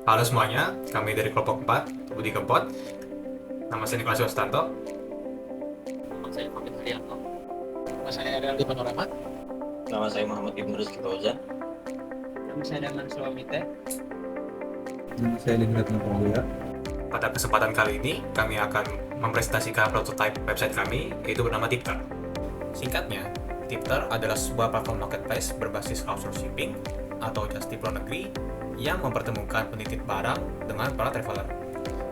Halo semuanya, kami dari kelompok 4, Budi Kempot. Nama saya Niklas Yostanto. Nama saya Fabian Haryanto. Nama saya Ariel di Panorama. Nama saya Muhammad Ibnu Rizky Fauzan. Nama saya Daman Sulawite. Nama saya Lingrat Napolia. Pada kesempatan kali ini, kami akan mempresentasikan prototipe website kami, yaitu bernama Tipter. Singkatnya, Tipter adalah sebuah platform marketplace berbasis outsource shipping atau just tip luar negeri yang mempertemukan penitip barang dengan para traveler.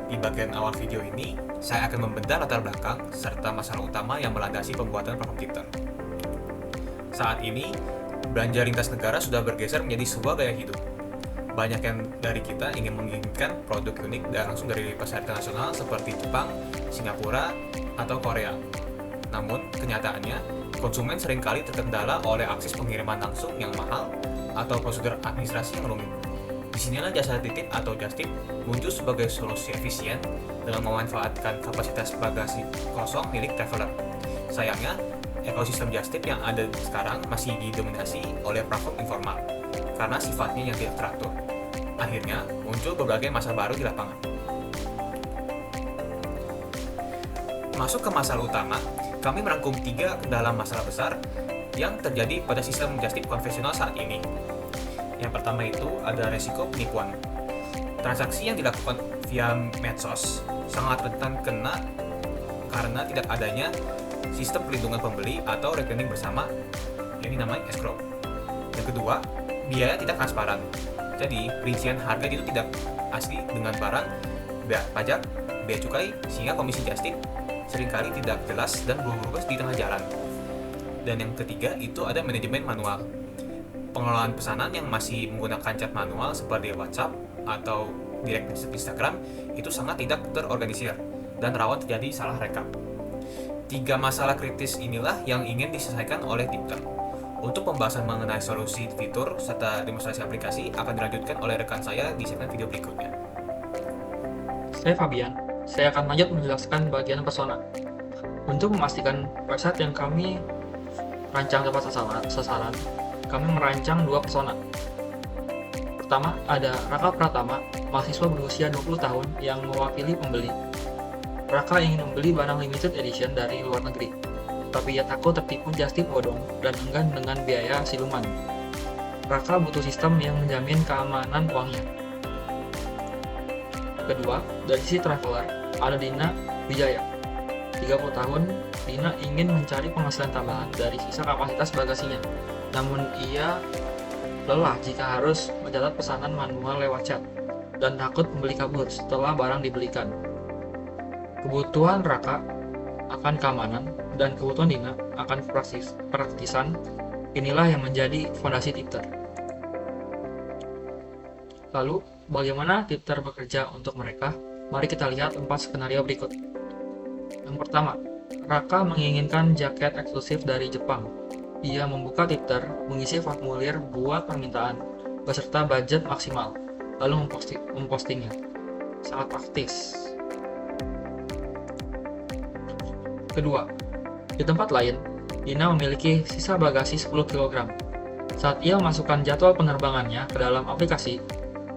Di bagian awal video ini, saya akan membedah latar belakang serta masalah utama yang melandasi pembuatan platform Tipter. Saat ini, belanja lintas negara sudah bergeser menjadi sebuah gaya hidup. Banyak yang dari kita ingin menginginkan produk unik dan langsung dari pasar internasional seperti Jepang, Singapura, atau Korea. Namun, kenyataannya, konsumen seringkali terkendala oleh akses pengiriman langsung yang mahal atau prosedur administrasi yang rumit. Disinilah jasa titip atau just tip muncul sebagai solusi efisien dengan memanfaatkan kapasitas bagasi kosong milik traveler. Sayangnya, ekosistem just tip yang ada sekarang masih didominasi oleh platform informal karena sifatnya yang tidak teratur. Akhirnya, muncul berbagai masalah baru di lapangan. Masuk ke masalah utama, kami merangkum 3 kendala masalah besar yang terjadi pada sistem just tip konvensional saat ini. Yang pertama itu ada resiko penipuan. Transaksi yang dilakukan via medsos sangat rentan kena karena tidak adanya sistem pelindungan pembeli atau rekening bersama yang namanya escrow. Yang kedua, biaya tidak transparan. Jadi, rincian harga itu tidak asli dengan barang, biaya pajak, biaya cukai, sehingga komisi just tip seringkali tidak jelas dan berubah di tengah jalan. Dan yang ketiga itu ada manajemen manual. Pengelolaan pesanan yang masih menggunakan chat manual seperti WhatsApp atau direct message Instagram itu sangat tidak terorganisir dan rawan terjadi salah rekap. 3 masalah kritis inilah yang ingin diselesaikan oleh Tipter. Untuk pembahasan mengenai solusi fitur serta demonstrasi aplikasi akan dilanjutkan oleh rekan saya di segmen video berikutnya. Saya Fabian. Saya akan lanjut menjelaskan bagian persona. Untuk memastikan website yang kami rancang tepat sasaran, kami merancang 2 persona. Pertama, ada Raka Pratama, mahasiswa berusia 20 tahun yang mewakili pembeli. Raka ingin membeli barang limited edition dari luar negeri, tapi ia takut tertipu just tip bodong dan enggan dengan biaya siluman. Raka butuh sistem yang menjamin keamanan uangnya. Kedua, dari sisi traveler, ada Dina Wijaya. 30 tahun, Dina ingin mencari penghasilan tambahan dari sisa kapasitas bagasinya. Namun ia lelah jika harus mencatat pesanan manual lewat chat dan takut membeli kabur setelah barang dibelikan. Kebutuhan Raka akan keamanan dan kebutuhan Dina akan praktisan. Inilah yang menjadi fondasi Tipter. Lalu, bagaimana Tipter bekerja untuk mereka? Mari kita lihat 4 skenario berikut. Yang pertama, Raka menginginkan jaket eksklusif dari Jepang. Ia membuka Tipter, mengisi formulir buat permintaan, beserta budget maksimal, lalu mempostingnya. Sangat praktis. Kedua, di tempat lain, Dina memiliki sisa bagasi 10 kg. Saat ia memasukkan jadwal penerbangannya ke dalam aplikasi,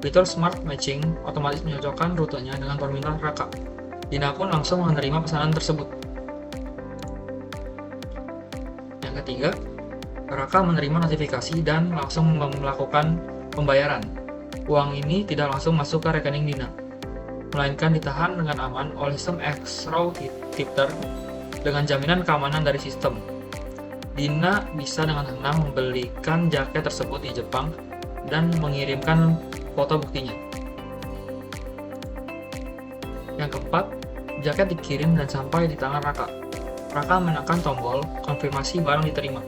fitur Smart Matching otomatis menyocokkan rutenya dengan permintaan Raka. Dina pun langsung menerima pesanan tersebut. Yang ketiga, Raka menerima notifikasi dan langsung melakukan pembayaran. Uang ini tidak langsung masuk ke rekening Dina, melainkan ditahan dengan aman oleh sistem escrow Tipter dengan jaminan keamanan dari sistem. Dina bisa dengan tenang membelikan jaket tersebut di Jepang dan mengirimkan foto buktinya. Yang keempat, jaket dikirim dan sampai di tangan Raka. Raka menekan tombol konfirmasi barang diterima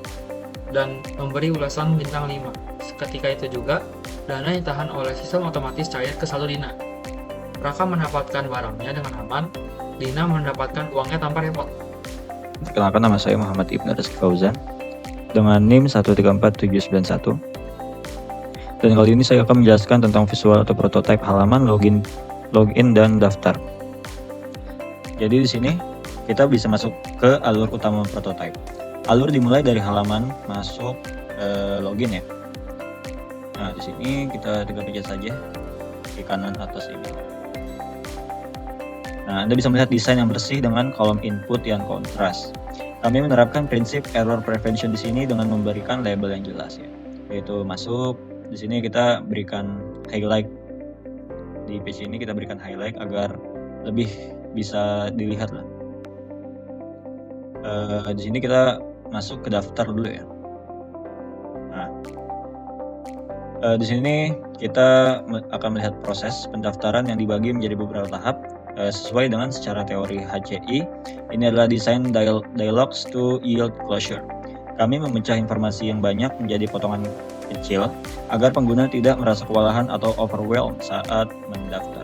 dan memberi ulasan bintang 5. Ketika itu juga, dana ditahan oleh sistem otomatis cair ke saldo Dina. Raka mendapatkan barangnya dengan aman, Dina mendapatkan uangnya tanpa repot. Perkenalkan, nama saya Muhammad Ibnu Rizky Fauzan dengan NIM 134791. Dan kali ini saya akan menjelaskan tentang visual atau prototipe halaman login, dan daftar. Jadi di sini kita bisa masuk ke alur utama prototipe. Alur dimulai dari halaman masuk login ya. Nah, di sini kita tinggal pencet saja. sisi kanan atas ini. Nah, Anda bisa melihat desain yang bersih dengan kolom input yang kontras. Kami menerapkan prinsip error prevention di sini dengan memberikan label yang jelas ya. Yaitu masuk, di sini kita berikan highlight. Di page ini kita berikan highlight agar lebih bisa dilihat lah. Di sini kita masuk ke daftar dulu ya. Nah, di sini kita akan melihat proses pendaftaran yang dibagi menjadi beberapa tahap sesuai dengan secara teori HCI. Ini adalah design dialogues to yield closure. Kami memecah informasi yang banyak menjadi potongan kecil agar pengguna tidak merasa kewalahan atau overwhelmed saat mendaftar.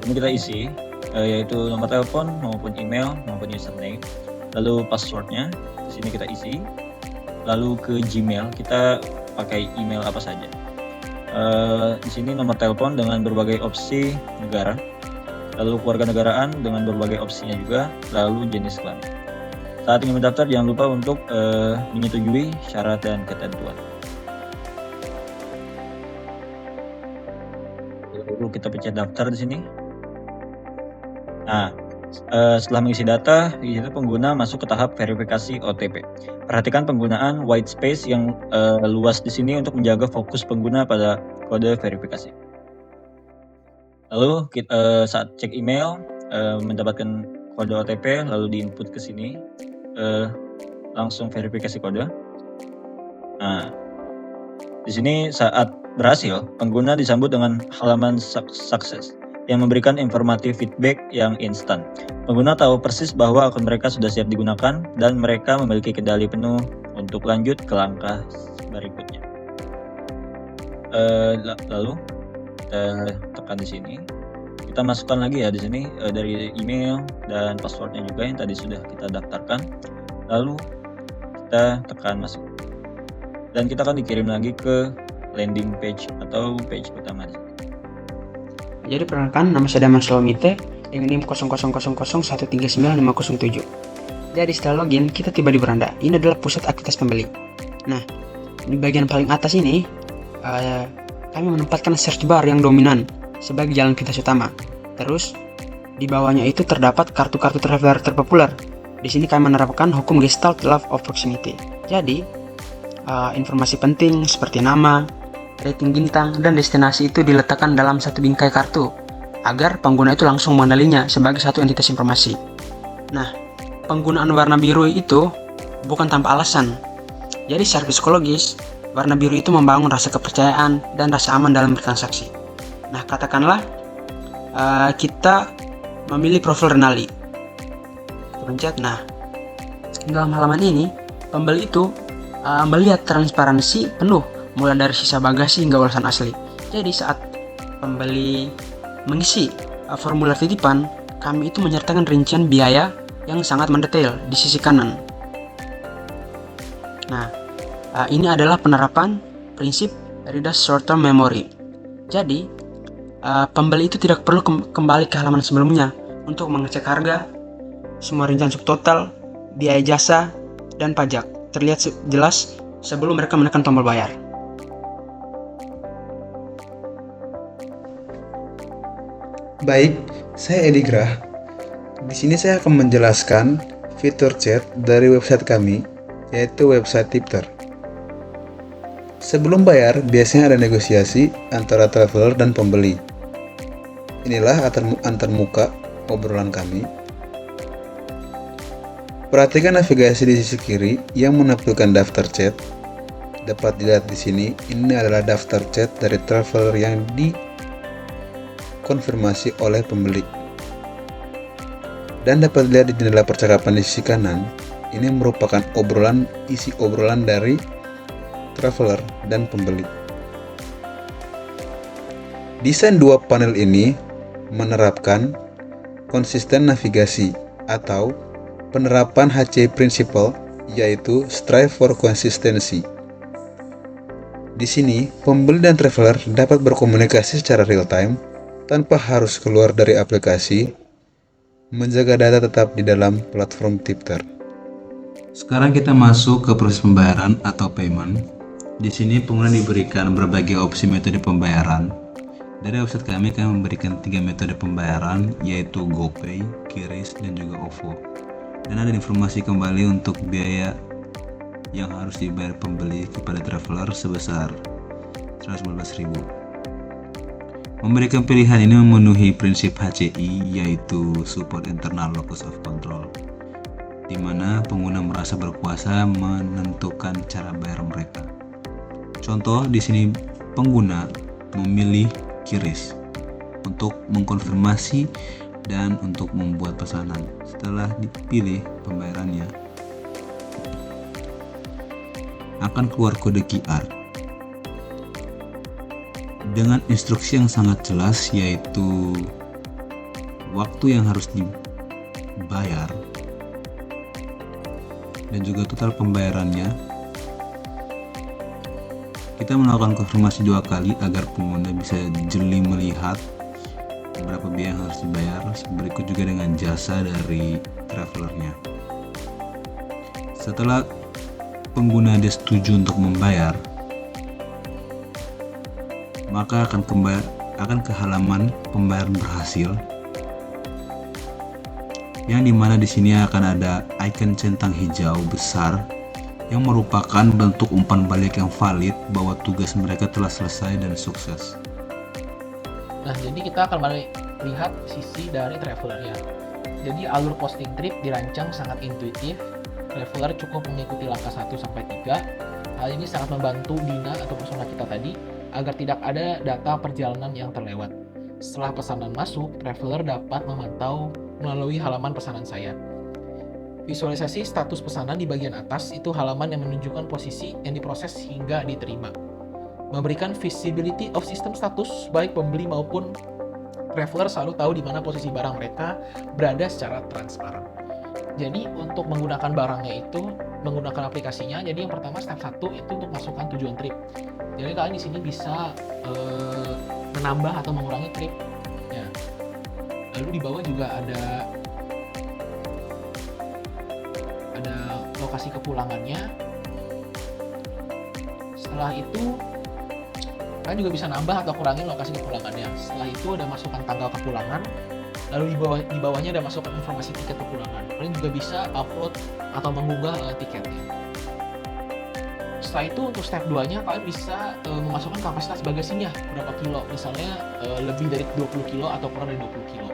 Ini kita isi yaitu nomor telepon maupun email maupun username, lalu passwordnya di sini kita isi, lalu ke Gmail kita pakai email apa saja. Di sini nomor telepon dengan berbagai opsi negara, lalu kewarganegaraan dengan berbagai opsinya juga, lalu jenis kelamin. Saat ingin mendaftar jangan lupa untuk menyetujui syarat dan ketentuan. Lalu kita pencet daftar di sini. Nah, setelah mengisi data, di situ pengguna masuk ke tahap verifikasi OTP. Perhatikan penggunaan white space yang luas di sini untuk menjaga fokus pengguna pada kode verifikasi. Lalu saat cek email, mendapatkan kode OTP, lalu diinput ke sini, langsung verifikasi kode. Nah, di sini saat berhasil, pengguna disambut dengan halaman sukses yang memberikan informatif feedback yang instan. Pengguna tahu persis bahwa akun mereka sudah siap digunakan dan mereka memiliki kendali penuh untuk lanjut ke langkah berikutnya. Lalu kita tekan di sini. Kita masukkan lagi ya di sini dari email dan passwordnya juga yang tadi sudah kita daftarkan. Lalu kita tekan masuk. Dan kita akan dikirim lagi ke landing page atau page utama di sini. Jadi perkenalkan, nama saya Daman Slomite dengan NIM 0001395507. Jadi setelah login, kita tiba di beranda. Ini adalah pusat aktivitas pembeli. Nah, di bagian paling atas ini, kami menempatkan search bar yang dominan sebagai jalan pintas utama. Terus, di bawahnya itu terdapat kartu-kartu traveler terpopuler. Di sini kami menerapkan hukum Gestalt Law of Proximity. Jadi, informasi penting seperti nama, rating bintang, dan destinasi itu diletakkan dalam satu bingkai kartu agar pengguna itu langsung mengenalinya sebagai satu entitas informasi. Nah, penggunaan warna biru itu bukan tanpa alasan. Jadi secara psikologis, warna biru itu membangun rasa kepercayaan dan rasa aman dalam bertransaksi. Nah, katakanlah kita memilih profil Renali. Kita pencet. Nah, dalam halaman ini, pembeli itu melihat transparansi penuh mulai dari sisa bagasi hingga ulasan asli. Jadi saat pembeli mengisi formulir titipan, kami itu menyertakan rincian biaya yang sangat mendetail di sisi kanan. Nah, ini adalah penerapan prinsip reader's short-term memory. Jadi, pembeli itu tidak perlu kembali ke halaman sebelumnya untuk mengecek harga, semua rincian subtotal, biaya jasa, dan pajak terlihat jelas sebelum mereka menekan tombol bayar. Baik, saya Edi Grah. Di sini saya akan menjelaskan fitur chat dari website kami, yaitu website Tipter. Sebelum bayar, biasanya ada negosiasi antara traveler dan pembeli. Inilah antar muka obrolan kami. Perhatikan navigasi di sisi kiri yang menampilkan daftar chat. Dapat dilihat di sini, ini adalah daftar chat dari traveler yang dikonfirmasi oleh pembeli. Dan dapat dilihat di jendela percakapan di sisi kanan, ini merupakan isi obrolan dari traveler dan pembeli. Desain dua panel ini menerapkan konsisten navigasi atau penerapan HCI Principle, yaitu Strive for Consistency. Di sini, pembeli dan traveler dapat berkomunikasi secara real-time tanpa harus keluar dari aplikasi, menjaga data tetap di dalam platform Tipter. Sekarang kita masuk ke proses pembayaran atau payment. Di sini pengguna diberikan berbagai opsi metode pembayaran Dari website kami memberikan 3 metode pembayaran, yaitu GoPay, QRIS, dan juga OVO. Dan ada informasi kembali untuk biaya yang harus dibayar pembeli kepada traveler sebesar 115.000. Memberikan pilihan ini memenuhi prinsip HCI, yaitu Support Internal Locus of Control, di mana pengguna merasa berkuasa menentukan cara bayar mereka. Contoh di sini pengguna memilih QRIS untuk mengkonfirmasi dan untuk membuat pesanan. Setelah dipilih pembayarannya, akan keluar kode QR dengan instruksi yang sangat jelas, yaitu waktu yang harus dibayar dan juga total pembayarannya. Kita melakukan konfirmasi 2 kali agar pengguna bisa jeli melihat berapa biaya yang harus dibayar. Berikut juga dengan jasa dari travelernya. Setelah pengguna dia setuju untuk membayar, maka akan ke halaman pembayaran berhasil, yang dimana di sini akan ada icon centang hijau besar yang merupakan bentuk umpan balik yang valid bahwa tugas mereka telah selesai dan sukses. Nah, jadi kita akan melihat sisi dari travelernya. Jadi alur posting trip dirancang sangat intuitif. Traveler cukup mengikuti langkah 1-3. Hal ini sangat membantu Dina atau persona kita tadi agar tidak ada data perjalanan yang terlewat. Setelah pesanan masuk, traveler dapat memantau melalui halaman pesanan saya. Visualisasi status pesanan di bagian atas itu halaman yang menunjukkan posisi yang diproses hingga diterima. Memberikan visibility of system status, baik pembeli maupun traveler selalu tahu di mana posisi barang mereka berada secara transparan. Jadi untuk menggunakan barangnya itu, menggunakan aplikasinya, jadi yang pertama step 1 itu untuk masukkan tujuan trip. Jadi kalian di sini bisa menambah atau mengurangi trip. Ya. Lalu di bawah juga ada lokasi kepulangannya. Setelah itu kalian juga bisa nambah atau kurangin lokasi kepulangannya. Setelah itu ada masukkan tanggal kepulangan. Lalu di bawahnya ada masukkan informasi tiket kepulangan. Kalian juga bisa upload atau mengunggah tiketnya. Setelah itu untuk step 2-nya kalian bisa memasukkan kapasitas bagasinya berapa kilo. Misalnya lebih dari 20 kilo atau kurang dari 20 kilo.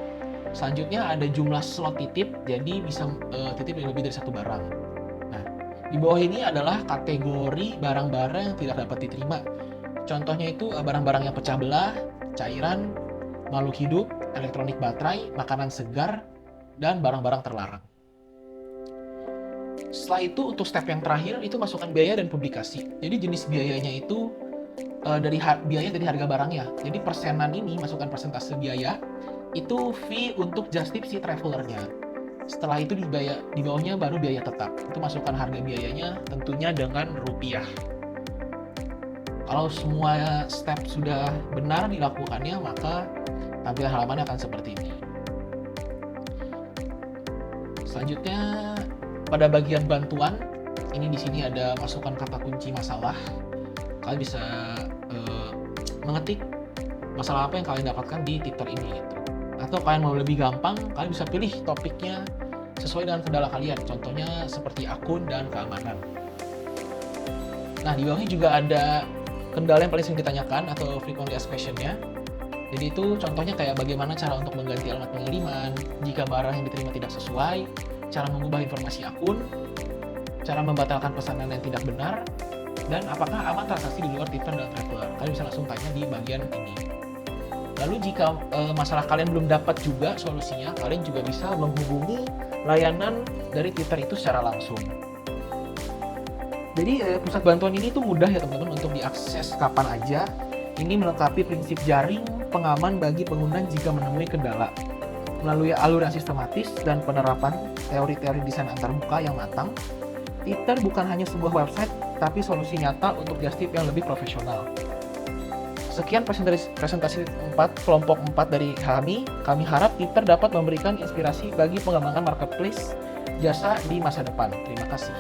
Selanjutnya ada jumlah slot titip, jadi bisa titip lebih dari 1 barang. Di bawah ini adalah kategori barang-barang yang tidak dapat diterima. Contohnya itu barang-barang yang pecah belah, cairan, makhluk hidup, elektronik baterai, makanan segar, dan barang-barang terlarang. Setelah itu untuk step yang terakhir itu masukkan biaya dan publikasi. Jadi jenis biayanya itu biaya dari harga barangnya. Jadi persenan ini masukkan persentase biaya, itu fee untuk just tip si travelernya. Setelah itu di bawahnya baru biaya tetap. Itu masukkan harga biayanya tentunya dengan rupiah. Kalau semua step sudah benar dilakukannya, maka tampilan halamannya akan seperti ini. Selanjutnya pada bagian bantuan, ini di sini ada masukkan kata kunci masalah. Kalian bisa mengetik masalah apa yang kalian dapatkan di Twitter ini gitu. Atau kalian mau lebih gampang, kalian bisa pilih topiknya sesuai dengan kendala kalian. Contohnya seperti akun dan keamanan. Nah, di bawahnya juga ada kendala yang paling sering ditanyakan atau frequently asked question-nya. Jadi itu contohnya kayak bagaimana cara untuk mengganti alamat pengiriman, jika barang yang diterima tidak sesuai, cara mengubah informasi akun, cara membatalkan pesanan yang tidak benar, dan apakah aman transaksi di luar Twitter dan Traveler. Kalian bisa langsung tanya di bagian ini. Lalu jika masalah kalian belum dapat juga solusinya, kalian juga bisa menghubungi layanan dari Twitter itu secara langsung. Jadi pusat bantuan ini tuh mudah ya teman-teman untuk diakses kapan aja. Ini melengkapi prinsip jaring pengaman bagi pengguna jika menemui kendala. Melalui alur yang sistematis dan penerapan teori-teori desain antarmuka yang matang, Twitter bukan hanya sebuah website, tapi solusi nyata untuk just tip yang lebih profesional. Sekian presentasi kelompok 4 dari kami. Kami harap Twitter dapat memberikan inspirasi bagi pengembangan marketplace jasa di masa depan. Terima kasih.